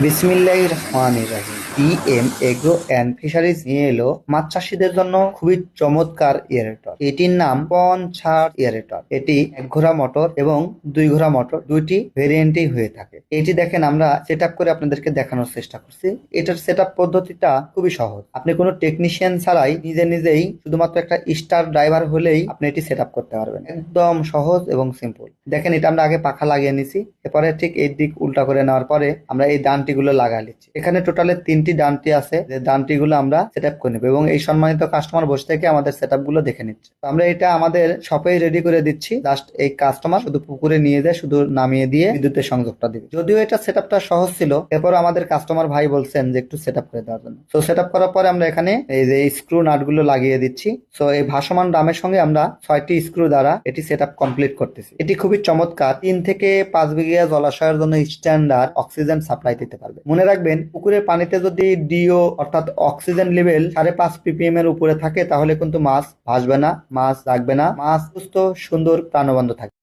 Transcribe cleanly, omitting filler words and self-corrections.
বিসমিল্লাহির রহমানির রহিম। PM agro and fisheries নিয়ে এলো মাছ চাষিদের জন্য খুবই চমৎকার এয়ারেটর। এটির নাম পঞ্চাশ এয়ারেটর। এটি এক ঘোড়া মোটর এবং দুই ঘোড়া মোটর দুইটি ভেরিয়েন্টেই হয়ে থাকে। এটি দেখেন আমরা সেট আপ করে আপনাদেরকে দেখানোর চেষ্টা করছি। এটার সেট আপ পদ্ধতিটা খুবই সহজ। আপনি কোনো টেকনিশিয়ান ছাড়াই নিজে নিজেই শুধুমাত্র একটা স্টার ড্রাইভার হলেই আপনি এটি সেট আপ করতে পারবেন। একদম সহজ এবং সিম্পল। দেখেন এটা আমরা আগে পাখা লাগিয়ে নিছি, এরপরে ঠিক এই দিক উল্টা করে নেওয়ার পরে আমরা এই ডানটি গুলো লাগা নিচ্ছি। এখানে টোটালে 3টি ডানটি আছে, যে ডানটি গুলো আমরা সেট আপ করে নেবো এবং এই সম্মানিত কাস্টমার বসে থেকে আমাদের সেট আপ গুলো দেখে নিচ্ছে। তো আমরা এটা আমাদের শপেই রেডি করে দিচ্ছি। জাস্ট এই কাস্টমার শুধু পুকুরে নিয়ে যায়, শুধু নামিয়ে দিয়ে বিদ্যুতের সংযোগটা দিবে। যদিও এটা সেট আপটা সহজ ছিল, এরপর আমাদের কাস্টমার ভাই বলছেন যে একটু সেট আপ করে দেওয়ার জন্য। তো সেট আপ করার পরে আমরা এখানে এই যে স্ক্রু নাট গুলো লাগিয়ে দিচ্ছি। তো এই ভাসমান ড্রামের সঙ্গে আমরা 6টি স্ক্রু দ্বারা এটি সেট আপ কমপ্লিট করতেছি। এটি খুবই চমৎকার। 3 থেকে 5 বিঘা জলাশয়ের জন্য স্ট্যান্ডার্ড অক্সিজেন সাপ্লাই দিতে পারবে। মনে রাখবেন, পুকুরের পানিতে যদি ডিও অর্থাৎ অক্সিজেন লেভেল 5.5 ppm এর উপরে থাকে তাহলে কিন্তু মাছ ভাসবে না, মাছ রাখবে না, মাছ সুস্থ সুন্দর প্রাণবন্ত থাকবে।